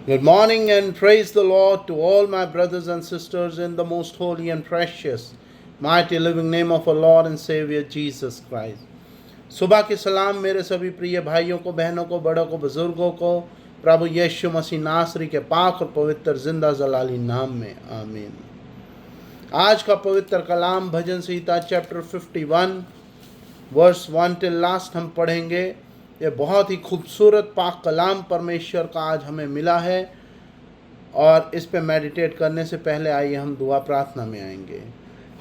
Good morning and praise the Lord to all my brothers and sisters in the most holy and precious, mighty living name of our Lord and Savior Jesus Christ. सुबह के सलाम मेरे सभी प्रिय भाइयों को, बहनों को, बड़ों को, बुजुर्गों को प्रभु यीशु मसीह नासरी के पाक और पवित्र जिंदा जलाली नाम में आमीन। आज का पवित्र कलाम भजन संहिता चैप्टर 51 वर्स 1 टिल लास्ट हम पढ़ेंगे। ये बहुत ही खूबसूरत पाक कलाम परमेश्वर का आज हमें मिला है और इस पे मेडिटेट करने से पहले आइए हम दुआ प्रार्थना में आएंगे।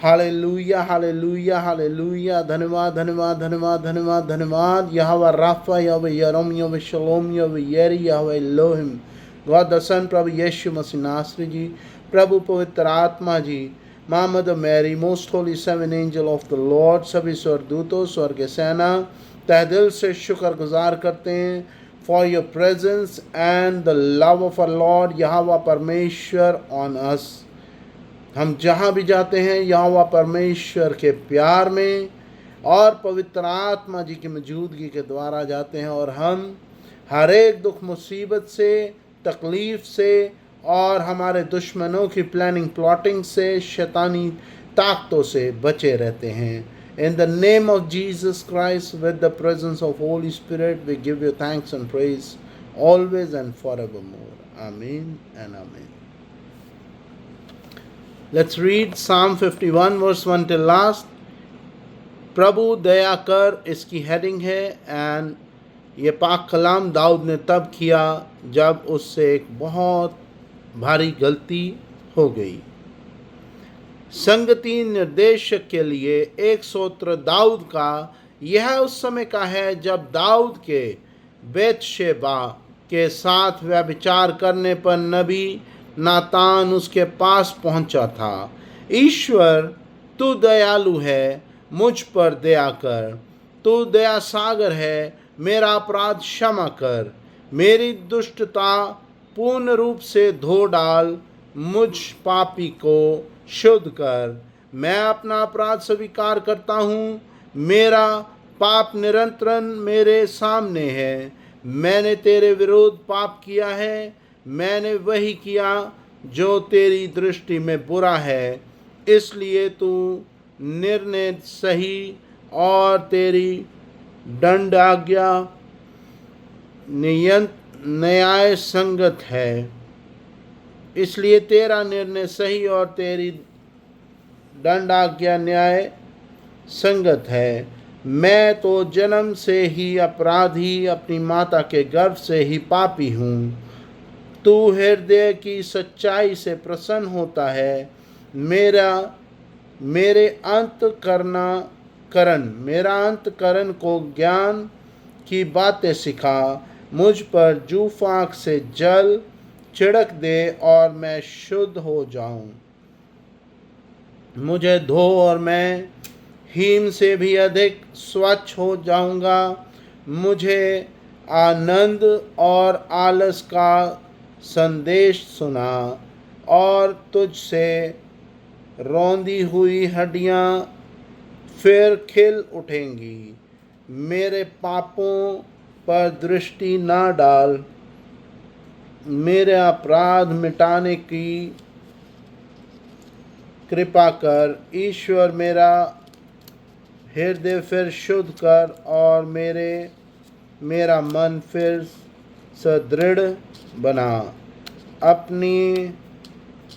Hallelujah hallelujah hallelujah. धन्यवाद धन्यवाद धन्यवाद धन्यवाद धन्यवाद। यहोवा राफा, यहोवा यरम, Jehovah Shalom, Jehovah Jireh, Jehovah Elohim, God the Son, प्रभु यीशु मसीह नासरी जी, प्रभु पवित्र आत्मा जी, माँ mother Mary, most holy seven angel of the lord, सभी स्वर्गदूतों, स्वर्ग सेना तहे दिल से शुक्र गुजार करते हैं for your presence and the love of our lord Jehovah परमेश्वर ऑन अस। हम जहाँ भी जाते हैं यहोवा परमेश्वर के प्यार में और पवित्र आत्मा जी की मौजूदगी के द्वारा जाते हैं और हम हर एक दुख मुसीबत से, तकलीफ़ से और हमारे दुश्मनों की प्लानिंग प्लॉटिंग से, शैतानी ताकतों से बचे रहते हैं। In the name of Jesus Christ, with the presence of Holy Spirit, we give you thanks and praise always and forevermore. Amen and amen. Let's read Psalm 51 verse 1 till last. प्रभु दया कर इसकी heading है and ये पाक कलाम दाऊद ने तब किया जब उससे एक बहुत भारी गलती हो गई। संगति निर्देशक के लिए एक स्तोत्र दाऊद का यह उस समय का है जब दाऊद के बेतशेबा के साथ व्यभिचार करने पर नबी नातान उसके पास पहुंचा था। ईश्वर तू दयालु है, मुझ पर दया कर, तू दया सागर है, मेरा अपराध क्षमा कर, मेरी दुष्टता पूर्ण रूप से धो डाल, मुझ पापी को शुद्ध कर। मैं अपना अपराध स्वीकार करता हूँ, मेरा पाप निरंतर मेरे सामने है। मैंने तेरे विरोध पाप किया है, मैंने वही किया जो तेरी दृष्टि में बुरा है, इसलिए तू निर्णय सही और तेरी दंड आज्ञा न्याय संगत है। इसलिए तेरा निर्णय सही और तेरी दंड आज्ञा न्याय संगत है। मैं तो जन्म से ही अपराधी, अपनी माता के गर्भ से ही पापी हूँ। तू हृदय की सच्चाई से प्रसन्न होता है। मेरे अंतकरण को ज्ञान की बातें सिखा। मुझ पर जूफाक से जल छिड़क दे और मैं शुद्ध हो जाऊं। मुझे धो और मैं हिम से भी अधिक स्वच्छ हो जाऊंगा। मुझे आनंद और आलस का संदेश सुना और तुझसे रौंदी हुई हड्डियां फिर खिल उठेंगी। मेरे पापों पर दृष्टि ना डाल, मेरे अपराध मिटाने की कृपा कर। ईश्वर मेरा हृदय फिर शुद्ध कर और मेरा मन फिर सुदृढ़ बना। अपनी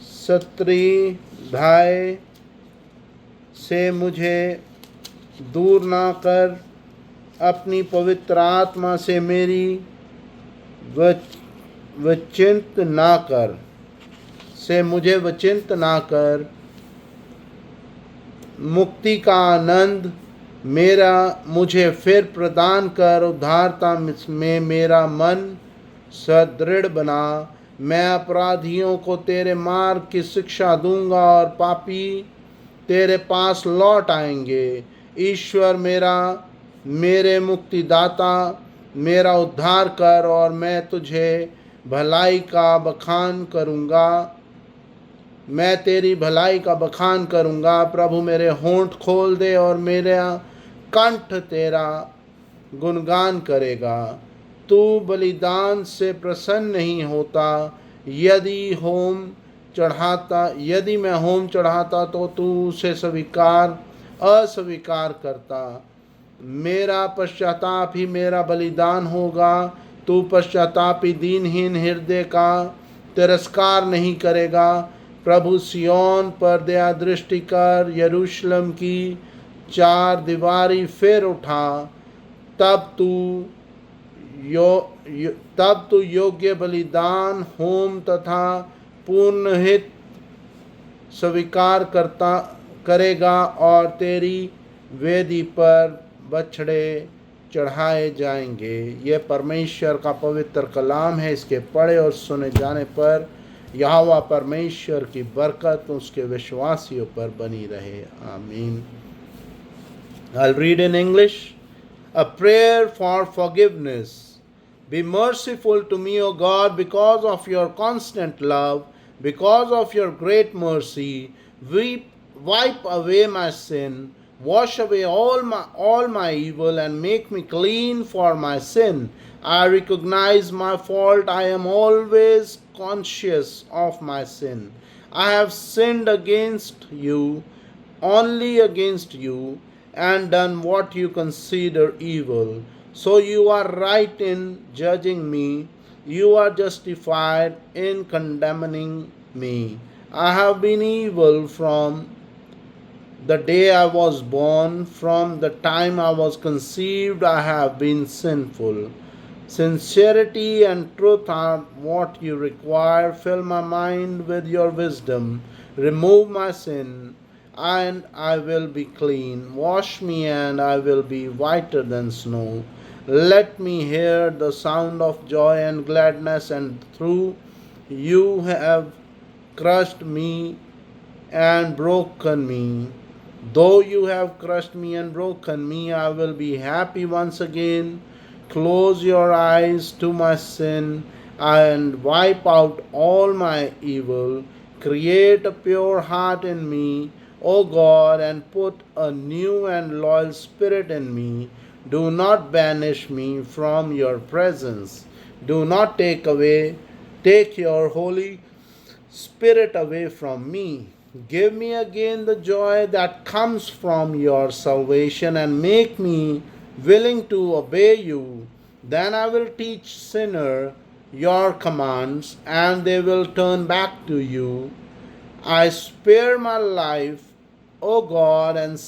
सत्री धाय से मुझे दूर ना कर, अपनी पवित्र आत्मा से मेरी वचिंत ना कर। मुक्ति का आनंद मुझे फिर प्रदान कर। उद्धारता में मेरा मन सुदृढ़ बना। मैं अपराधियों को तेरे मार्ग की शिक्षा दूंगा और पापी तेरे पास लौट आएंगे। ईश्वर मेरे मुक्तिदाता मेरा उद्धार कर और मैं तुझे भलाई का बखान करूँगा। मैं तेरी भलाई का बखान करूँगा। प्रभु मेरे होंठ खोल दे और मेरा कंठ तेरा गुणगान करेगा। तू बलिदान से प्रसन्न नहीं होता। यदि मैं होम चढ़ाता तो तू उसे अस्वीकार करता। मेरा पश्चाताप ही मेरा बलिदान होगा। तू पश्चातापी दीनहीन हृदय का तिरस्कार नहीं करेगा। प्रभु सिय्योन पर दया दृष्टि कर, यरूशलेम की चार दीवारी फिर उठा। तब तू योग्य बलिदान, होम तथा पूर्ण हित स्वीकार करेगा और तेरी वेदी पर बछड़े चढ़ाए जाएंगे। यह परमेश्वर का पवित्र कलाम है। इसके पढ़े और सुने जाने पर यहोवा परमेश्वर की बरकत उसके विश्वासियों पर बनी रहे। आमीन। I'll read in English. A prayer for forgiveness. Be merciful to me, O God, because of your constant love, because of your great mercy. Wipe away my sin, wash away all my evil, and make me clean for my sin. I recognize my fault. I am always conscious of my sin. I have sinned only against you, and done what you consider evil. So you are right in judging me. You are justified in condemning me. I have been evil from the day I was born. From the time I was conceived, I have been sinful. Sincerity and truth are what you require. Fill my mind with your wisdom. Remove my sin, and I will be clean. Wash me, and I will be whiter than snow. Let me hear the sound of joy and gladness, and through you have crushed me and broken me. Though you have crushed me and broken me, I will be happy once again. Close your eyes to my sin and wipe out all my evil. Create a pure heart in me, O God, and put a new and loyal spirit in me. Do not banish me from your presence. Do not take your Holy Spirit away from me. Give me again the joy that comes from your salvation, and make me willing to obey you. Then I will teach sinner your commands, and they will turn back to you. I spare my life, O God, and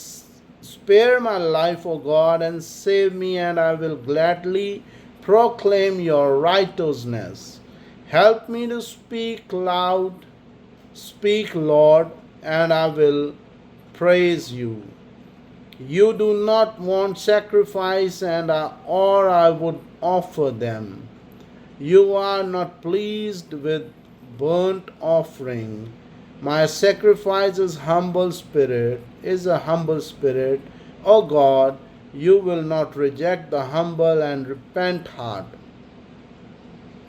save me, and I will gladly proclaim your righteousness. Help me to speak loud. Speak, Lord, and I will praise you. You do not want sacrifice, or I would offer them. You are not pleased with burnt offering. My sacrifice is a humble spirit. O God, you will not reject the humble and repentant heart.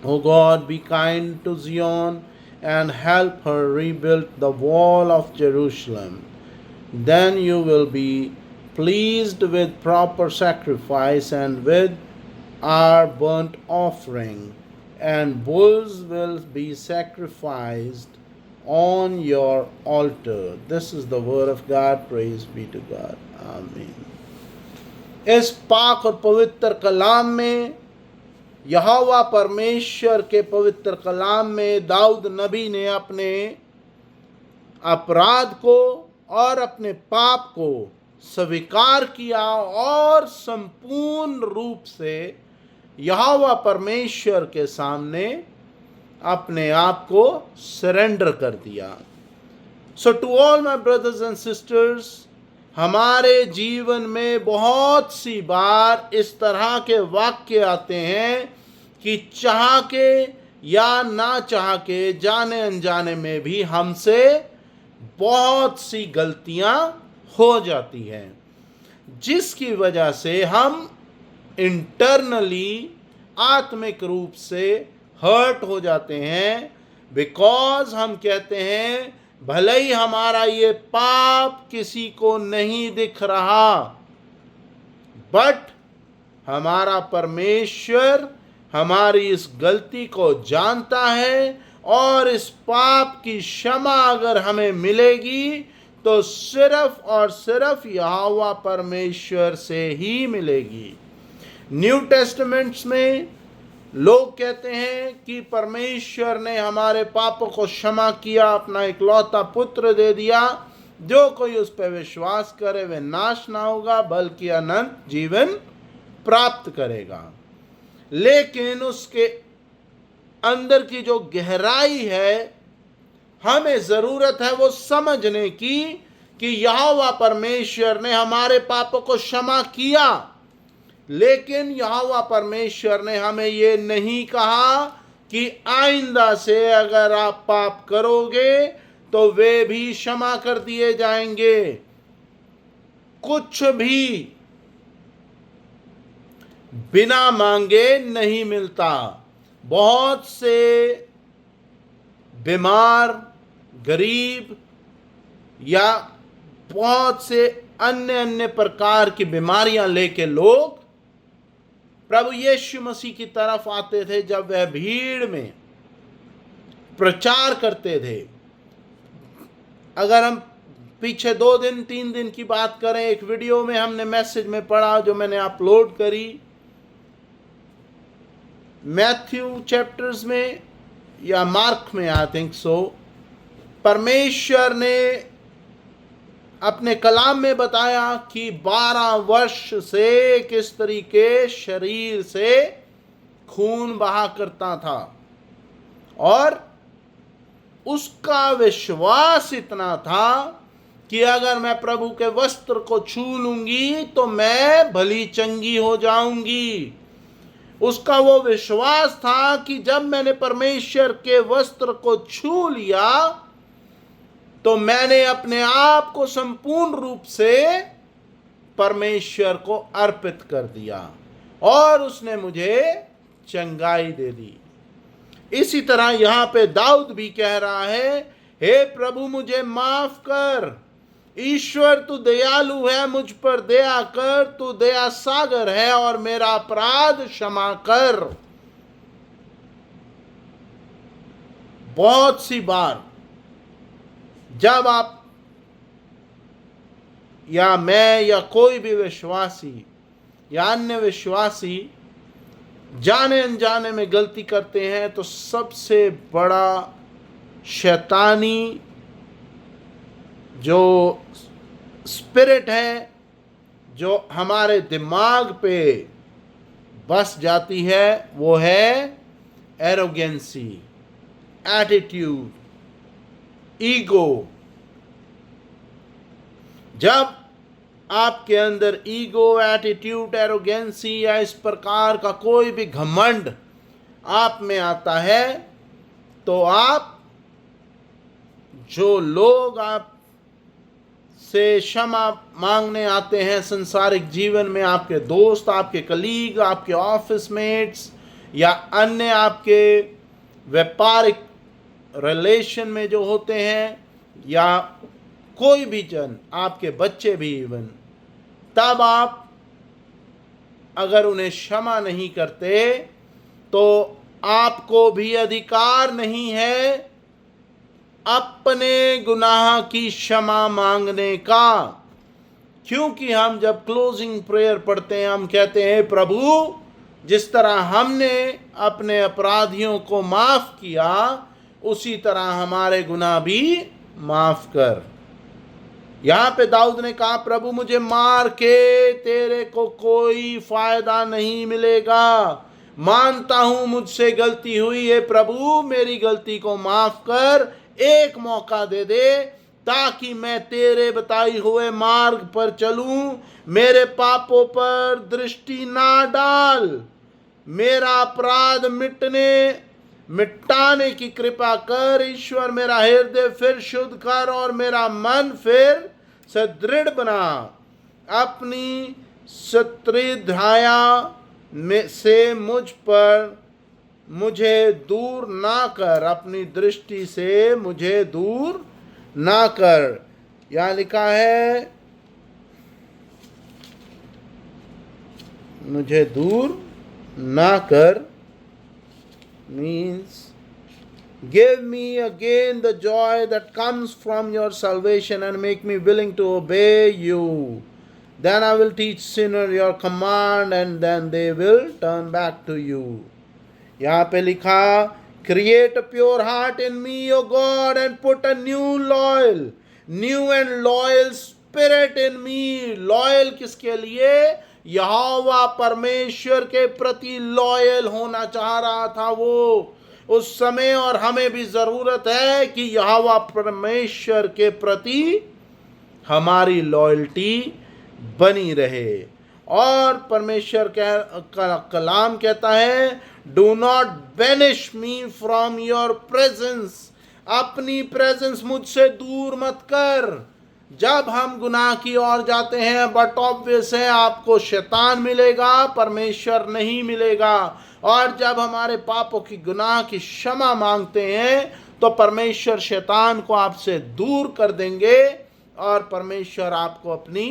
O God, be kind to Zion and help her rebuild the wall of Jerusalem. Then you will be pleased with proper sacrifice and with our burnt offering, and bulls will be sacrificed on your altar. This is the word of God. Praise be to God. Amen. इस पाक और पवित्र कलाम में, यहोवा परमेश्वर के पवित्र कलाम में, दाऊद नबी ने अपने अपराध को और अपने पाप को स्वीकार किया और संपूर्ण रूप से यहोवा परमेश्वर के सामने अपने आप को सरेंडर कर दिया. So to all my brothers and sisters, हमारे जीवन में बहुत सी बार इस तरह के वाक्य आते हैं कि चाह के या ना चाह के, जाने अनजाने में भी हमसे बहुत सी गलतियां हो जाती हैं, जिसकी वजह से हम इंटरनली आत्मिक रूप से हर्ट हो जाते हैं. बिकॉज हम कहते हैं भले ही हमारा ये पाप किसी को नहीं दिख रहा, बट हमारा परमेश्वर हमारी इस गलती को जानता है, और इस पाप की क्षमा अगर हमें मिलेगी तो सिर्फ और सिर्फ यहोवा परमेश्वर से ही मिलेगी। न्यू टेस्टमेंट्स में लोग कहते हैं कि परमेश्वर ने हमारे पापों को क्षमा किया, अपना इकलौता पुत्र दे दिया, जो कोई उस पर विश्वास करे वह नाश ना होगा बल्कि अनंत जीवन प्राप्त करेगा। लेकिन उसके अंदर की जो गहराई है, हमें जरूरत है वो समझने की कि यहोवा परमेश्वर ने हमारे पापों को क्षमा किया, लेकिन यहोवा परमेश्वर ने हमें ये नहीं कहा कि आइंदा से अगर आप पाप करोगे तो वे भी क्षमा कर दिए जाएंगे। कुछ भी बिना मांगे नहीं मिलता। बहुत से बीमार, गरीब या बहुत से अन्य अन्य प्रकार की बीमारियां लेके लोग प्रभु यीशु मसीह की तरफ आते थे जब वह भीड़ में प्रचार करते थे। अगर हम पीछे 2 दिन 3 दिन की बात करें, एक वीडियो में हमने मैसेज में पढ़ा जो मैंने अपलोड करी, मैथ्यू चैप्टर्स में या मार्क में, आई थिंक सो, परमेश्वर ने अपने कलाम में बताया कि 12 वर्ष से किस तरीके शरीर से खून बहा करता था, और उसका विश्वास इतना था कि अगर मैं प्रभु के वस्त्र को छू लूंगी तो मैं भली चंगी हो जाऊंगी। उसका वो विश्वास था कि जब मैंने परमेश्वर के वस्त्र को छू लिया तो मैंने अपने आप को संपूर्ण रूप से परमेश्वर को अर्पित कर दिया और उसने मुझे चंगाई दे दी। इसी तरह यहां पे दाऊद भी कह रहा है, हे प्रभु मुझे माफ कर, ईश्वर तू दयालु है, मुझ पर दया कर, तू दया सागर है और मेरा अपराध क्षमा कर। बहुत सी बार जब आप या मैं या कोई भी विश्वासी या अन्य विश्वासी जाने अनजाने में गलती करते हैं तो सबसे बड़ा शैतानी जो स्पिरिट है जो हमारे दिमाग पे बस जाती है वो है एरोगेंसी, एटीट्यूड, ईगो। जब आपके अंदर ईगो, एटीट्यूड, एरोगेंसी या इस प्रकार का कोई भी घमंड आप में आता है तो आप, जो लोग आप से क्षमा मांगने आते हैं संसारिक जीवन में, आपके दोस्त, आपके कलीग, आपके ऑफिस मेट्स या अन्य आपके व्यापारिक रिलेशन में जो होते हैं, या कोई भी जन, आपके बच्चे भी इवन, तब आप अगर उन्हें क्षमा नहीं करते तो आपको भी अधिकार नहीं है अपने गुनाह की क्षमा मांगने का। क्योंकि हम जब क्लोजिंग प्रेयर पढ़ते हैं हम कहते हैं, प्रभु जिस तरह हमने अपने अपराधियों को माफ किया उसी तरह हमारे गुनाह भी माफ कर। यहां पे दाऊद ने कहा, प्रभु मुझे मार के तेरे को कोई फायदा नहीं मिलेगा, मानता हूं मुझसे गलती हुई है, प्रभु मेरी गलती को माफ कर, एक मौका दे दे ताकि मैं तेरे बताए हुए मार्ग पर चलूं, मेरे पापों पर दृष्टि ना डाल, मेरा अपराध मिटाने की कृपा कर। ईश्वर मेरा हृदय फिर शुद्ध कर और मेरा मन फिर सुदृढ़ बना, अपनी सत्रिधाया में से मुझे दूर ना कर, अपनी दृष्टि से मुझे दूर ना कर। यहां लिखा है, मुझे दूर ना कर means give me again the joy that comes from your salvation and make me willing to obey you. Then I will teach sinner your command and then they will turn back to you. यहाँ पे लिखा, create a pure heart in me, O God, and put a new and loyal spirit in me. Loyal किसके लिए? यहोवा परमेश्वर के प्रति loyal होना चाह रहा था वो उस समय, और हमें भी जरूरत है कि यहोवा परमेश्वर के प्रति हमारी लॉयल्टी बनी रहे। और परमेश्वर का कलाम कहता है, do not banish me from your presence, अपनी प्रेजेंस मुझसे दूर मत कर। जब हम गुनाह की ओर जाते हैं, बट ऑब्वियस है आपको शैतान मिलेगा, परमेश्वर नहीं मिलेगा। और जब हमारे पापों की गुनाह की क्षमा मांगते हैं तो परमेश्वर शैतान को आपसे दूर कर देंगे और परमेश्वर आपको अपनी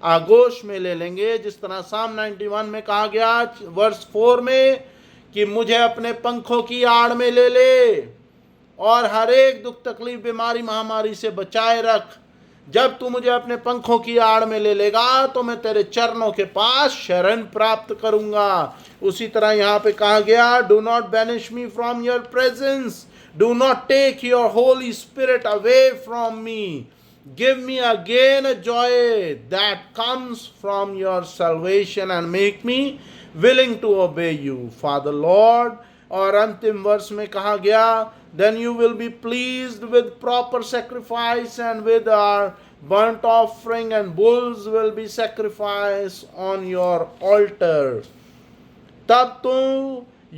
आगोश में ले लेंगे। जिस तरह साम 91 में कहा गया वर्स 4 में कि मुझे अपने पंखों की आड़ में ले ले और हर एक दुख तकलीफ बीमारी महामारी से बचाए रख। जब तू मुझे अपने पंखों की आड़ में ले लेगा तो मैं तेरे चरणों के पास शरण प्राप्त करूंगा। उसी तरह यहाँ पे कहा गया, do not banish me from your presence, do not take your Holy Spirit away from me, give me again a joy that comes from your salvation and make me willing to obey you Father Lord. और अंतिम वर्ष में कहा गया, then you will be pleased with proper sacrifice and with our burnt offering and bulls will be sacrificed on your altar। तब तू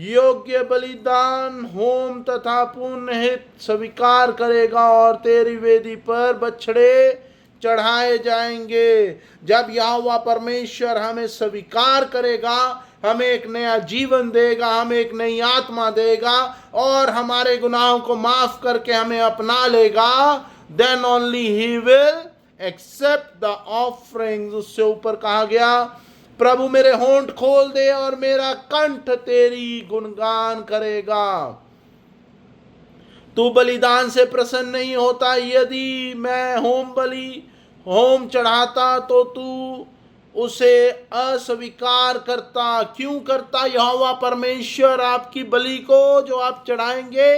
योग्य बलिदान होम तथा पुण्य हित स्वीकार करेगा और तेरी वेदी पर बछड़े चढ़ाए जाएंगे। जब यहोवा परमेश्वर हमें स्वीकार करेगा, हमें एक नया जीवन देगा, हमें एक नई आत्मा देगा और हमारे गुनाहों को माफ करके हमें अपना लेगा, then only he will accept the offerings। उससे ऊपर कहा गया, प्रभु मेरे होंठ खोल दे और मेरा कंठ तेरी गुणगान करेगा। तू बलिदान से प्रसन्न नहीं होता। यदि मैं होम चढ़ाता तो तू उसे अस्वीकार करता। क्यों करता? यहोवा परमेश्वर आपकी बलि को जो आप चढ़ाएंगे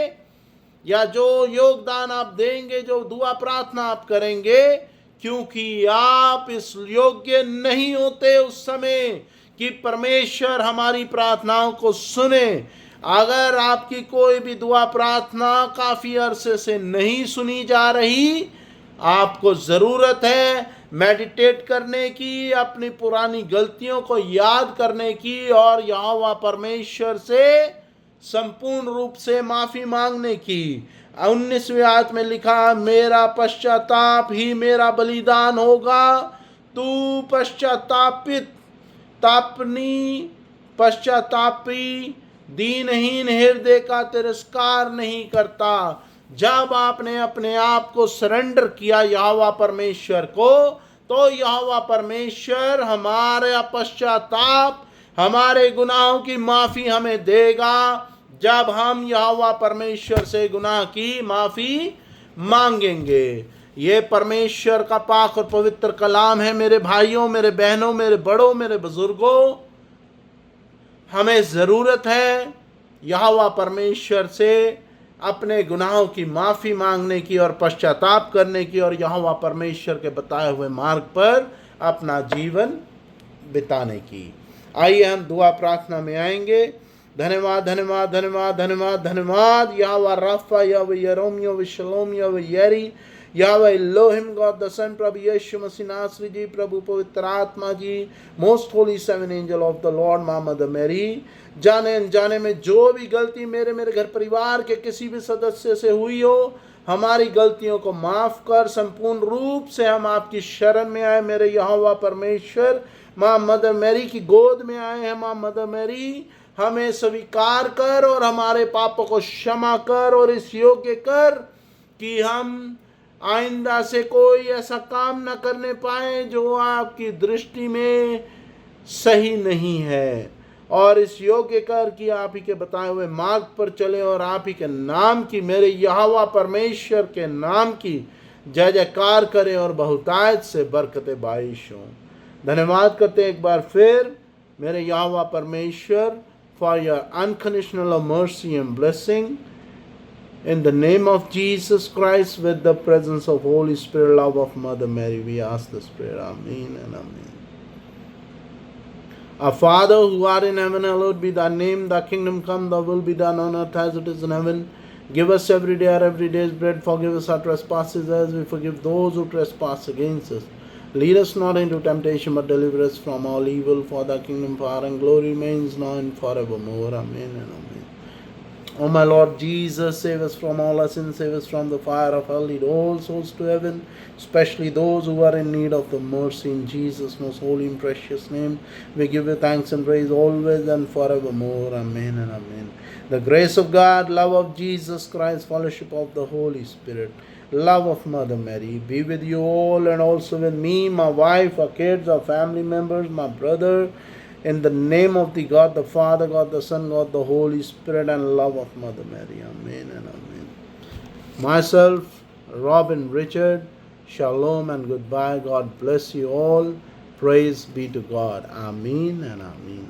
या जो योगदान आप देंगे, जो दुआ प्रार्थना आप करेंगे, क्योंकि आप इस योग्य नहीं होते उस समय कि परमेश्वर हमारी प्रार्थनाओं को सुने। अगर आपकी कोई भी दुआ प्रार्थना काफी अरसे से नहीं सुनी जा रही, आपको जरूरत है मेडिटेट करने की, अपनी पुरानी गलतियों को याद करने की और यहोवा परमेश्वर से संपूर्ण रूप से माफी मांगने की। 19वें आयत में लिखा, मेरा पश्चाताप ही मेरा बलिदान होगा, तू पश्चातापी दीनहीन हृदय का तिरस्कार नहीं करता। जब आपने अपने आप को सरेंडर किया यहोवा परमेश्वर को, तो यहोवा परमेश्वर हमारे पश्चाताप, हमारे गुनाहों की माफी हमें देगा जब हम यहोवा परमेश्वर से गुनाह की माफी मांगेंगे। ये परमेश्वर का पाक और पवित्र कलाम है। मेरे भाइयों, मेरे बहनों, मेरे बड़ों, मेरे बुजुर्गों, हमें जरूरत है यहोवा परमेश्वर से अपने गुनाहों की माफी मांगने की और पश्चाताप करने की और यहोवा परमेश्वर के बताए हुए मार्ग पर अपना जीवन बिताने की। आइए हम दुआ प्रार्थना में आएंगे। धन्यवाद धन्यवाद धन्यवाद धन्यवाद धन्यवाद यहोवा राफा, यहोवा यरोम, Jehovah Shalom, Jehovah Jireh, Jehovah Elohim God the Son, प्रभु यीशु मसीह नासरी जी, प्रभु पवित्र आत्मा जी, most holy seven angel of the lord, मां मदर मैरी, जाने अनजाने में जो भी गलती मेरे घर परिवार के किसी भी सदस्य से हुई हो, हमारी गलतियों को माफ कर संपूर्ण रूप से हम आपकी शरण में आए। मेरे यहोवा परमेश्वर, मां मदर मैरी की गोद में आए हैं। मां मदर मैरी, हमें स्वीकार कर और हमारे पापों को क्षमा कर और इस योग्य कर कि हम आइंदा से कोई ऐसा काम न करने पाए जो आपकी दृष्टि में सही नहीं है। और इस योग्य कर कि आप ही के बताए हुए मार्ग पर चले और आप ही के नाम की, मेरे यहोवा परमेश्वर के नाम की जय जयकार करें और बहुतायत से बरकतें बारिश हों। धन्यवाद करते हैं एक बार फिर मेरे यहोवा परमेश्वर for your unconditional mercy and blessing. In the name of Jesus Christ, with the presence of Holy Spirit, love of Mother Mary, we ask this prayer. Amen and amen. Our Father who art in heaven, hallowed be thy name. Thy kingdom come, thy will be done on earth as it is in heaven. Give us every day our everyday's bread. Forgive us our trespasses as we forgive those who trespass against us. Lead us not into temptation, but deliver us from all evil. For thy kingdom, power, and glory remains now and forevermore. Amen and amen. O my Lord Jesus, save us from all our sins, save us from the fire of hell, lead all souls to heaven, especially those who are in need of the mercy. In Jesus' most holy and precious name, we give you thanks and praise always and forevermore. Amen and amen. The grace of God, love of Jesus Christ, fellowship of the Holy Spirit, love of Mother Mary be with you all and also with me, my wife, our kids, our family members, my brother, in the name of the God the Father, God the Son, God the Holy Spirit, and love of Mother Mary. Amen and amen. Myself, Robin Richard, shalom and goodbye. God bless you all. Praise be to God. Amen and amen.